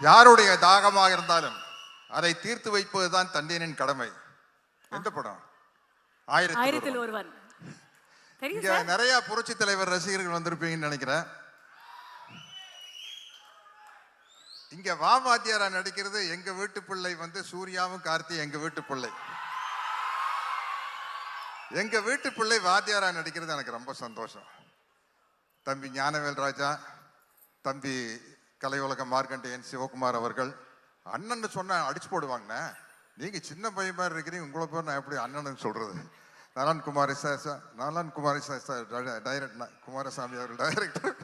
யாருடைய தாகமாக இருந்தாலும் அதை தீர்த்து வைப்பதுதான் தந்தையனின் கடமை. எந்த படம்? ஆயிரத்தில் ஒருவன். இங்க நிறைய புரட்சி தலைவர் ரசிகர்கள் வந்திருப்பீங்கன்னு நினைக்கிறேன். இங்க வாத்தியாரா நடிக்கிறது எங்க வீட்டு பிள்ளை சூர்யாவும் கார்த்தி எங்க வீட்டு பிள்ளை. எங்க வீட்டு பிள்ளை வாத்தியாரா நடிக்கிறது எனக்கு ரொம்ப சந்தோஷம். தம்பி ஞானவேல் ராஜா, தம்பி கலையுலக மார்க்கண்டேயன் சிவகுமார் அவர்கள் அண்ணன் சொன்ன அடிச்சு போடுவாங்கண்ணே. நீங்க சின்ன பையன் மாதிரி இருக்கிறீங்க, உங்களை பேர் நான் எப்படி அண்ணன் சொல்றது? நலன் குமாரசாமி அவர்கள் டைரக்டர்.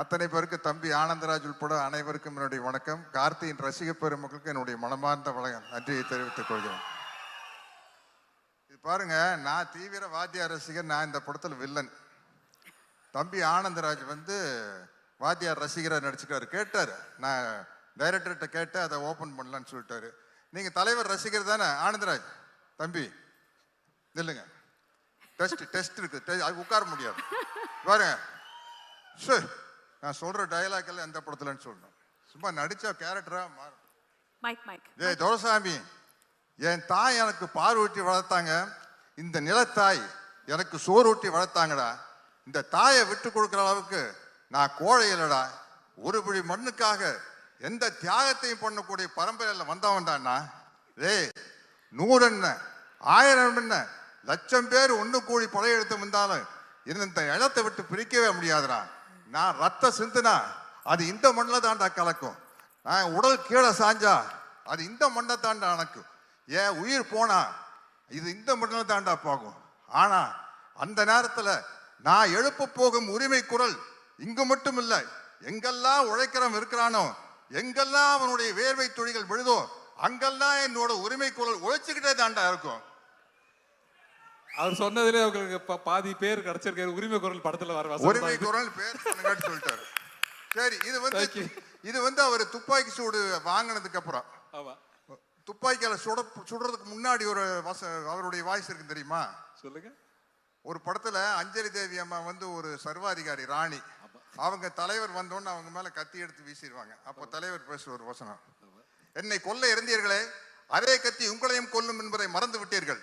அத்தனை பேருக்கு, தம்பி ஆனந்தராஜ் உட்பட அனைவருக்கும் என்னுடைய வணக்கம். கார்த்தியின் ரசிக பெருமக்களுக்கு என்னுடைய மனமார்ந்த நன்றியை தெரிவித்துக் கொள்கிறேன். இது பாருங்க, நான் தீவிர வாத்தியார் ரசிகர். நான் இந்த படத்துல வில்லன். தம்பி ஆனந்தராஜ் வாத்தியார் ரசிகரா நடிச்சுக்காரு. கேட்டாரு, நான் டைரக்டர்கிட்ட கேட்டு அதை ஓபன் பண்ணலான்னு சொல்லிட்டாரு. நீங்க தலைவர் ரசிகர் தானே ஆனந்தராஜ்? தம்பி இல்லைங்க, டெஸ்ட் இருக்கு, அது உட்கார முடியாது பாருங்க. நான் சொல்ற டயலாக் எல்லாம் எந்த படத்துலன்னு சொல்லணும். சும்மா நடிச்ச கேரக்டரா மாறும். ஏய் துரைசாமி, என் தாய் எனக்கு பால் ஊட்டி வளர்த்தாங்க, இந்த நிலத்தாய் எனக்கு சோறு ஊட்டி வளர்த்தாங்கடா. இந்த தாயை விட்டு கொடுக்குற அளவுக்கு நான் கோழை இல்லடா. ஒரு பிடி மண்ணுக்காக எந்த தியாகத்தையும் பண்ணக்கூடிய பரம்பரையில் வந்தவன் தான்னா. ஏய் 100 என்ன 1000 என்ன 1,00,000 பேர் ஒன்று கூடி படையெடுத்து வந்தாலும் இந்த இடத்தை விட்டு பிரிக்கவே முடியாதுடா. நான் ரத்த சிந்துனா அது இந்த மண்ணில் தாண்டா கலக்கும். நான் உடல் கீழே சாஞ்சா அது இந்த மண்ணை தாண்டா அணக்கும். ஏன் உயிர் போனா இது இந்த மண்ணில் தாண்டா போகும். ஆனா அந்த நேரத்தில் நான் எழுப்ப போகும் உரிமை குரல் இங்கு மட்டும் இல்லை, எங்கெல்லாம் உழைக்கிறவன் இருக்கிறானோ, எங்கெல்லாம் அவனுடைய வேர்வை துளிகள் விழுதோ, அங்கெல்லாம் என்னோட உரிமை குரல் உழைச்சுக்கிட்டே தாண்டா இருக்கும். அவர் சொன்னதுல உங்களுக்கு பாதி பேர் கிடைச்சிருக்காரு. உரிமை குரல் படத்துல வர உரிமை குரல் பேர் சொல்லிட்டாரு. சரி, இது அவர் துப்பாக்கி சூடு வாங்கினதுக்கு அப்புறம், துப்பாக்கியால சுடுறதுக்கு முன்னாடி ஒரு அவருடைய வாய்ஸ் இருக்கு தெரியுமா? சொல்லுங்க. ஒரு படத்துல அஞ்சலி தேவி அம்மா ஒரு சர்வாதிகாரி ராணி, அவங்க தலைவர் வந்தோன்னு அவங்க மேல கத்தி எடுத்து வீசிடுவாங்க. அப்போ தலைவர் பேசுற ஒரு வசனம், என்னை கொல்ல இருந்தீர்களே, அதே கத்தி உங்களையும் கொல்லும் என்பதை மறந்து விட்டீர்கள்.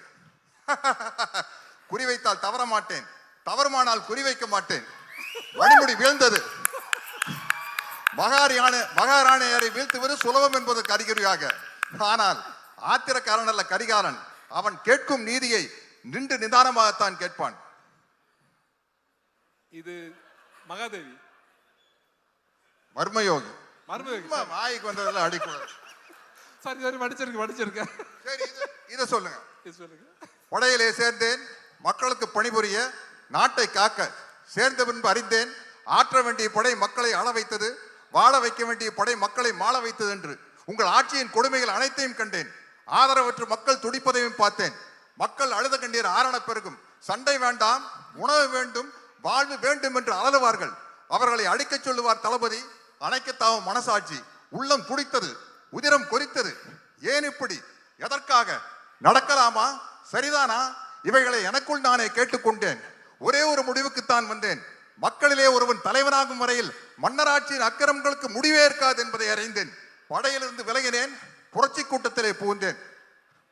குறிவைத்தால் தவற மாட்டேன், தவறுமானால் குறிவைக்க மாட்டேன். மணிமுடி வீழ்ந்தது, மகாராணியரை வீழ்த்துவது சுலபம் என்பதற்கு அறிகுறியாக. ஆனால் ஆத்திரக்காரன் அல்ல கரிகாலன், அவன் கேட்கும் நீதியை நின்று நிதானமாகத்தான் கேட்பான். இது மகாதேவி மர்மயோகி. வாய்க்கு வந்ததுல அடிக்கூடாது. சரி படிச்சிருக்க. சரி, இத சொல்லுங்க. படையிலே சேர்ந்தேன், மக்களுக்கு பணிபுரிய, நாட்டை காக்க. சேர்ந்த பின்பு அறிந்தேன், ஆற்ற வேண்டிய படை மக்களை ஆள வைத்தது, வாழ வைக்க வேண்டிய படை மக்களை மாள வைத்தது என்று. உங்கள் ஆட்சியின் கொடுமைகள் அனைத்தையும் கண்டேன். ஆதரவற்று மக்கள் துடிப்பதையும் பார்த்தேன். மக்கள் அழுத கண்ணீர் ஆரண பெருகும். சண்டை வேண்டாம், உணவு வேண்டும், வாழ்வு வேண்டும் என்று அலறுவார்கள். அவர்களை அடிக்க சொல்லுவார் தளபதி. அணைக்கத்தாவும் மனசாட்சி. உள்ளம் துடித்தது, உதிரம் கொதித்தது. ஏன் இப்படி? எதற்காக? நடக்கலாமா? சரிதானா? இவைகளை எனக்குள் நானே கேட்டுக்கொண்டேன். ஒரே ஒரு முடிவுக்குத்தான் வந்தேன். மக்களிலே ஒருவன் தலைவனாகும் வரையில் மன்னராட்சியின் அக்கிரமங்களுக்கு முடிவே இருக்காது என்பதை அறிந்தேன். படையிலிருந்து விலகினேன், புரட்சி கூட்டத்திலே புகுந்தேன்.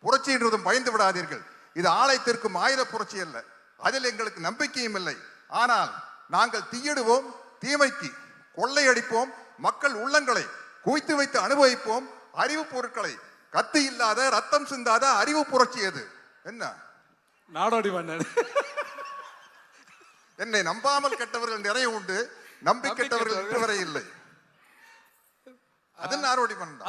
புரட்சி என்றதும் பயந்து விடாதீர்கள், இது ஆலயத்திற்கும் ஆயுத புரட்சி அல்ல. அதில் எங்களுக்கு நம்பிக்கையும் இல்லை. ஆனால் நாங்கள் தீயிடுவோம், தீமைக்கு கொள்ளையடிப்போம், மக்கள் உள்ளங்களை குவித்து வைத்து அனுபவிப்போம். அறிவு பொருட்களை கத்தி இல்லாத ரத்தம் சிந்தாத அறிவு புரட்சி எது? என்ன நாடோடி மன்னன். என்னை நம்பாமல் கெட்டவர்கள் நிறைய உண்டு, நம்பி கெட்டவர்கள் இதுவரை இல்லை. அது நாடோடி மன்னன்.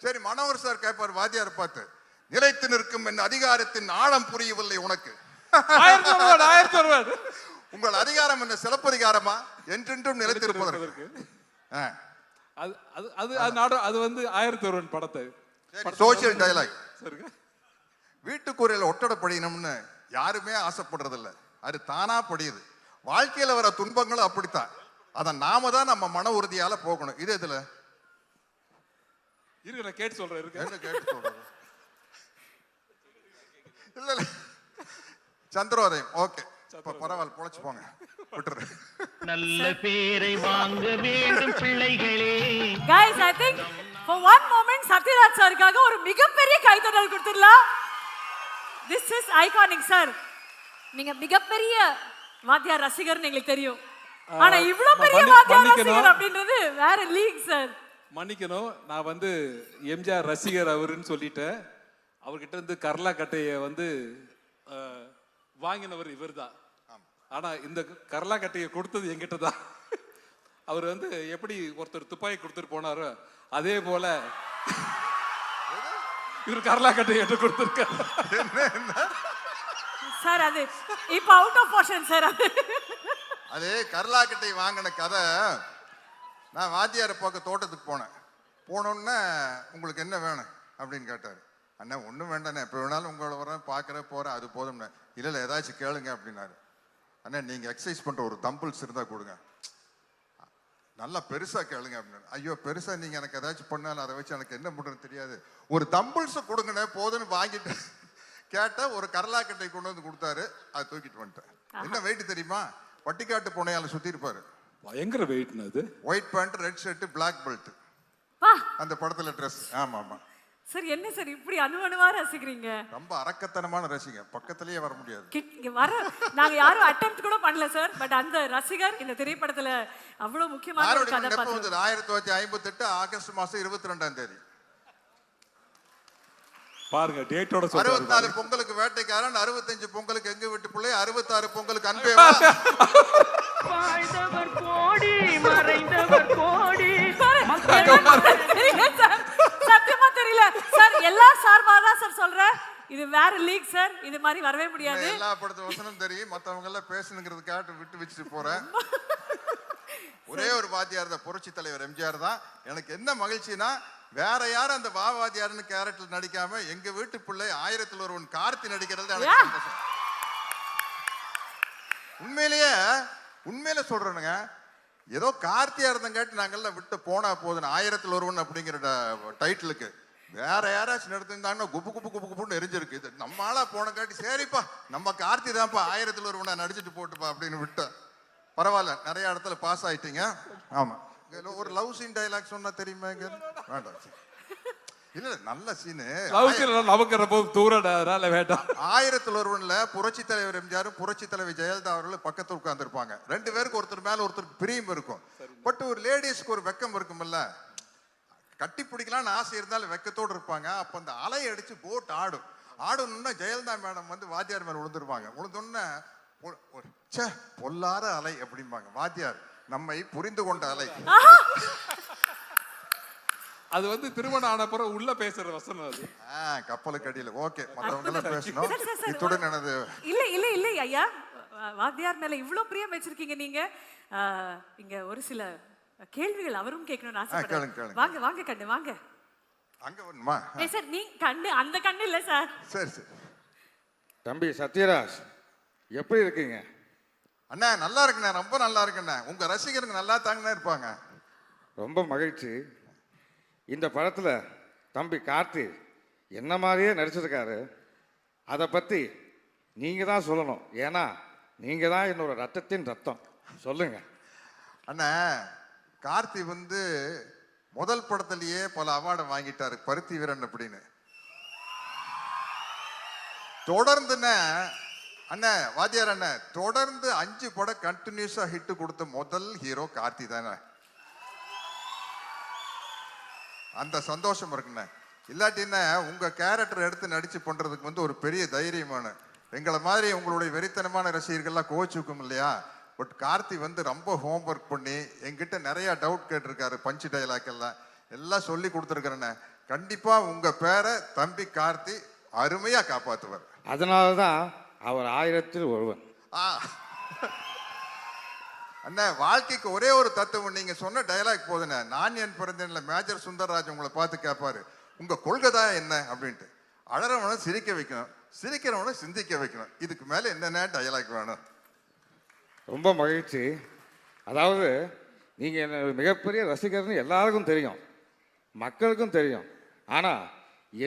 சரி, மனோகர் சார் கேட்பார் வாத்தியார் பார்த்து, நிலைத்து நிற்கும் என் அதிகாரத்தின் ஆழம் புரியவில்லை உனக்கு. உங்கள் அதிகாரம் என்ன சிலப்பதிகாரமா? என்றென்றும் நிலைத்திருப்பதற்கு. அது 1001 படத்தை சோசியல் டயலாக். வீட்டுக்குறையில ஒட்டடை படிக்கணும்னு யாருமே ஆசைப்படுறதில்ல, அது தானா படியுது. வாழ்க்கையில வர துன்பங்களும் அப்படித்தான். அதை நாம தான் நம்ம மன உறுதியால போகணும். இது இதுல கேட்டு சொல்றேன். இல்ல சந்திரோதயம். ஓகே, பரவாயில்ல, பொழைச்சு போங்க. விட்டுரு. நல்ல பேரை வாங்க வேண்டும் பிள்ளைகளே. Guys, I think for one moment Sathyaraj சாருக்காக ஒரு மிகப்பெரிய கைத்தட்டல் கொடுத்துடலாம். This is iconic sir. நீங்க மிகப்பெரிய வாத்தியார் ரசிகர்னு எங்களுக்கு தெரியும். ஆனா இவ்ளோ பெரிய வாத்தியார் ரசிகர் அப்படின்றது வேற லீக் சார். மன்னிக்கணும், நான் வந்து எம்ஜிஆர் ரசிகர் அவருன்னு சொல்லிட்டேன். அவர்கிட்ட இருந்து கர்லா கட்டையை வந்து வாங்கினவர் இவர் தான். ஆனா இந்த கர்லா கட்டையை கொடுத்தது என்கிட்ட தான். அவர் வந்து எப்படி ஒருத்தர் துப்பாக்கி கொடுத்துட்டு போனாரோ அதே போல இவர் கர்லா கட்டையை என்கிட்ட கொடுத்துருக்காரு. சார் அது இப்ப அவுட் ஆஃப் போர்ஷன் சார். அது கர்லாக்கட்டை வாங்கின கதை. நான் வாத்தியாரை பார்க்க தோட்டத்துக்கு போனோன்னே உங்களுக்கு என்ன வேணும் அப்படின்னு கேட்டார். அண்ணா ஒன்றும் வேண்டாண்ணே, எப்போ வேணாலும் உங்களை வரேன் பார்க்குறேன் போகிறேன், அது போதும்ண்ணே. இல்லை ஏதாச்சும் கேளுங்க அப்படின்னாரு. அண்ணா நீங்கள் எக்ஸசைஸ் பண்ணுற ஒரு தம்பிள்ஸ் இருந்தால் கொடுங்க, நல்லா பெருசாக கேளுங்க அப்படின்னு. ஐயோ பெருசாக நீங்கள் எனக்கு ஏதாச்சும் பண்ணாலும் அதை வச்சு எனக்கு என்ன பண்ணுறதுன்னு தெரியாது, ஒரு தம்பிள்ஸை கொடுங்கண்ணே போதுன்னு வாங்கிட்டு கேட்டால் ஒரு கரலாக்கட்டை கொண்டு வந்து கொடுத்தாரு. அதை தூக்கிட்டு வந்துட்டேன். என்ன வெயிட் தெரியுமா? பட்டிக்காட்டு பூனையால சுற்றி இருப்பாரு. பயங்கர வெயிட்னா அது. White pant, red shirt, black belt. வா அந்த படத்துல ட்ரெஸ். ஆமா ஆமா சார். என்ன சார் இப்படி அணுவணுவா ரசிக்கிறீங்க? ரொம்ப அரக்கத்தனமான ரசிகை, பக்கத்திலேயே வர முடியாது. இங்க வர நாங்க யாரும் அட்டெம்ப்ட் கூட பண்ணல சார். பட் அந்த ரசிகர் இந்த திரைப்படத்துல அவ்வளவு முக்கியமான ஒரு கதாபாத்திரம். 1958 ஆகஸ்ட் மாசம் 22ஆம் பாருங்க டேட்டோட 64 பொங்கலுக்கு வேட்டைக்காரன், 65 பொங்கலுக்கு எங்க வீட்டு பிள்ளை, 66 பொங்கலுக்கு அன்பே வாழ்ந்தவர் கோடி மறைந்தவர் கோடி. சத்தியமா தெரியல சார். எல்லா சார்பா தான் சார் சொல்றேன். இது வேற லீக் சார். இது மாதிரி வரவே முடியாது. எல்லா படத்து வசனம் தெரியும், மத்தவங்க எல்லாம் பேசணுங்கிறதுக்காக விட்டு வச்சுட்டு போறேன். ஒரே ஒரு வாத்தியார் தான், புரட்சி தலைவர் எம்ஜிஆர் தான். எனக்கு என்ன மகிழ்ச்சினா வேற யாரும் அந்த வாத்தியார்னு கேரக்டர் நடிக்காம எங்க வீட்டு பிள்ளை 1001 கார்த்தி நடிக்கிறது எனக்கு சந்தோஷம். உண்மையிலே சொல்றேனுங்க. ஏதோ கார்த்தியா இருந்தங்காட்டி நாங்கெல்லாம் விட்டு போனா போதுன்னு 1001 அப்படிங்கிற டைட்டிலுக்கு வேற யாராச்சும் நடத்திருந்தாங்கன்னா குப்பு குப்பு குப்பு குப்புன்னு எரிஞ்சிருக்கு. இது நம்ம ஆளா போனங்காட்டி சரிப்பா நம்ம கார்த்தி தான்ப்பா 1001 நடிச்சுட்டு போட்டுப்பா அப்படின்னு விட்டேன். பரவாயில்ல, நிறைய இடத்துல பாஸ் ஆயிட்டீங்க. ஆமா, ஒரு லவ் சீன் டைலாக் சொன்னா தெரியுமா? வேண்டாம், இல்ல நல்ல சீனு. வேண்டாம். 1001 புரட்சி தலைவர் எம்ஜிஆரும் புரட்சி தலைவர் ஜெயலலிதா அவர்களும் பக்கத்துல உட்கார்ந்து இருப்பாங்க. 2 பேருக்கு ஒருத்தர் மேல ஒருத்தருக்கு பிரியம் இருக்கும். பட் ஒரு லேடிஸ்க்கு ஒரு வெக்கம் இருக்கும்ல, கட்டி பிடிக்கலாம்னு ஆசை இருந்தாலும் வெக்கத்தோடு இருப்பாங்க. அப்ப அந்த அலை அடிச்சு போட் ஆடணும்னா ஜெயலலிதா மேடம் வந்து வாத்தியார் மேல விழுந்துருவாங்க. விழுந்தோன்னே பொல்லாத அலை அப்படிம்பாங்க. வாத்தியார் நம்மை புரிந்து கொண்ட அலை. அது வந்து திருமணம் ஆன பிறகு உள்ள பேசுற வசனம் அது. கப்பலுக்கு அடியில. ஓகே, மத்தவங்க எல்லாம் பேசணும். இத்துடன் எனது இல்ல ஐயா, வாத்தியார் மேல இவ்வளவு பிரியம் வச்சிருக்கீங்க நீங்க. இங்க ஒரு சில கேள்விகள் அவரும் கேட்கணும்னு ஆசைப்படுறேன். வாங்க வாங்க கண்ணு வாங்க. அங்க வரணுமா? சார் நீ கண்ணு அந்த கண்ணு இல்ல சார். சரி சரி. தம்பி சத்யராஜ் எப்படி இருக்கீங்க? அண்ணா நல்லா இருக்குண்ணே, ரொம்ப நல்லா இருக்குண்ணே. உங்க ரசிகருங்க நல்லா தாங்கண்ணா இருப்பாங்க. ரொம்ப மகிழ்ச்சி. இந்த படத்தில் தம்பி கார்த்தி என்ன மாதிரியே நடிச்சிருக்காரு. அதை பற்றி நீங்கள் தான் சொல்லணும். ஏன்னா நீங்கள் தான் என்னோட ரத்தத்தின் ரத்தம். சொல்லுங்க அண்ணா. கார்த்தி வந்து முதல் படத்திலேயே பல அவார்டை வாங்கிட்டாரு, பருத்தி வீரன் அப்படின்னு. தொடர்ந்துண்ணே அண்ணா வாத்தியார் அண்ணா தொடர்ந்து 5 படம் கண்டினியூஸா ஹிட் கொடுத்த முதல் ஹீரோ கார்த்தி தானே. அந்த சந்தோஷம் இருக்குண்ணே. இல்லாட்டின்னா உங்க கேரக்டர் எடுத்து நடிச்சு பண்றதுக்கு வந்து ஒரு பெரிய தைரியமான எங்களை மாதிரி உங்களுடைய வெறித்தனமான ரசிகர்கள்லாம் கோச்சுக்கும் இல்லையா. பட் கார்த்தி வந்து ரொம்ப ஹோம்ஒர்க் பண்ணி என்கிட்ட நிறைய டவுட் கேட்டிருக்காரு. பஞ்சு டைலாக் எல்லாம் சொல்லி கொடுத்துருக்கிறேண்ணே. கண்டிப்பா உங்க பேரை தம்பி கார்த்தி அருமையா காப்பாற்றுவார். அதனால தான் அவர் 1001. அண்ணா வாழ்க்கைக்கு ஒரே ஒரு தத்துவம், நீங்க சொன்ன டைலாக் போதுண்ணே. நான் என் பிறந்தேன்ல மேஜர் சுந்தரராஜ் உங்களை பார்த்து கேட்பாரு, உங்க கொள்கை தான் என்ன அப்படின்ட்டு. அழறவனை சிரிக்க வைக்கணும், சிரிக்கிறவனை சிந்திக்க வைக்கணும். இதுக்கு மேல என்னென்ன டைலாக் வேணும்? ரொம்ப மகிழ்ச்சி. அதாவது நீங்கள் என்ன மிகப்பெரிய ரசிகர்னு எல்லாருக்கும் தெரியும், மக்களுக்கும் தெரியும். ஆனால்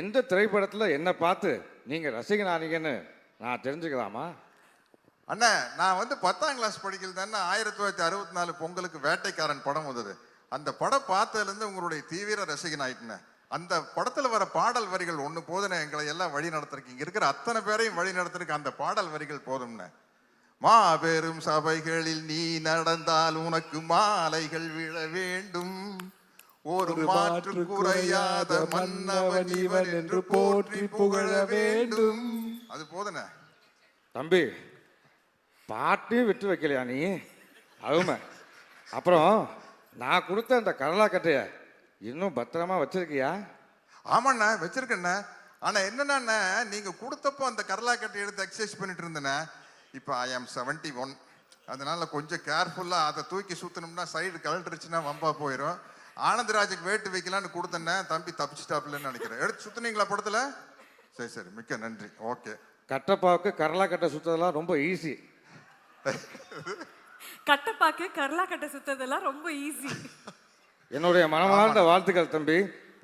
எந்த திரைப்படத்தில் என்னை பார்த்து நீங்கள் ரசிகனானீங்கன்னு நான் தெரிஞ்சுக்கலாமா? அண்ணா நான் வந்து 10ஆம் கிளாஸ் படிக்கல தானே 1964 பொங்கலுக்கு வேட்டைக்காரன் படம் வந்தது. அந்த படம் பார்த்ததுலேருந்து உங்களுடைய தீவிர ரசிகன் ஆயிட்டுனேன். அந்த படத்துல வர பாடல் வரிகள் ஒண்ணு போதுனே, எங்களை எல்லாம் வழி நடத்துறதுக்கு, இங்க இருக்கிற அத்தனை பேரையும் வழி நடத்துறதுக்கு அந்த பாடல் வரிகள் போதும்னே. மாபெரும் சபைகளில் நீ நடந்தால் உனக்கு மாலைகள் விழ வேண்டும், ஒரு மாற்று குறையாத மன்னவன் இவன் என்று போற்றி புகழ வேண்டும். அது போதுனே. தம்பி, பாட்டையும் விட்டு வைக்கலையா நீ? அவுமை. அப்புறம் நான் கொடுத்த அந்த கரலாக்கட்டைய இன்னும் பத்திரமா வச்சிருக்கியா? ஆமாண்ணா, வச்சிருக்கேண்ணா. ஆனா என்னன்னா, நீங்க கொடுத்தப்போ அந்த கரலாக்கட்டை எடுத்து எக்ஸசைஸ் பண்ணிட்டு இருந்தேண்ணே. இப்போ I am 71, அதனால கொஞ்சம் கேர்ஃபுல்லா அதை தூக்கி சுத்தணும்னா சைடு கழட்டுருச்சுன்னா வம்பா போயிடும். ஆனந்தராஜுக்கு வேட்டு வைக்கலான்னு கொடுத்தேன்னே, தம்பி தப்பிச்சிட்டாப்லன்னு நினைக்கிறேன். எடுத்து சுத்தினீங்களா படத்துல? சரி சரி, மிக்க நன்றி. ஓகே. கட்டப்பாவுக்கு கரலாக்கட்டை சுத்ததெல்லாம் ரொம்ப ஈஸி. கட்டப்பாக்கு கர்லா கட்ட சுத்ததெல்லாம் ரொம்ப ஈஸி. என்னுடைய மனமார்ந்த வாழ்த்துக்கள் தம்பி.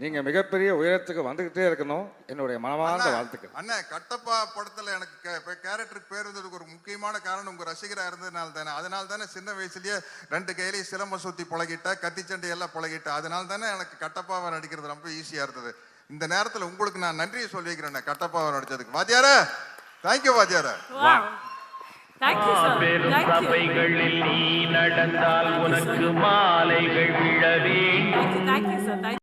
நீங்க மிகப்பெரிய உயரத்துக்கு வந்துகிட்டே இருக்கணும். என்னுடைய மனமார்ந்த வாழ்த்துக்கள். அண்ணா, கட்டப்பா படத்துல எனக்கு கேரக்டருக்கு பேர் வந்ததுக்கு ஒரு முக்கியமான காரணம் உங்க ரசிகரா இருந்ததுனால தானே. அதனால தானே சின்ன வயசுலயே 2 கையிலையும் சிலம்ப சுத்தி பழகிட்ட, கத்திச்சண்டை எல்லாம் பழகிட்ட. அதனால தானே எனக்கு கட்டப்பாவை நடிக்கிறது ரொம்ப ஈஸியா இருந்தது. இந்த நேரத்துல உங்களுக்கு நான் நன்றியை சொல்லிக்கிறேன் கட்டப்பாவை நடிச்சதுக்கு. வாத்தியார, தேங்க்யூ வாத்தியார. Thank you, sir. பெரும் Thank you. சபைகளில் நீ நடந்தால் உனக்கு மாலைகள் விழவே Thank you, sir. Thank you.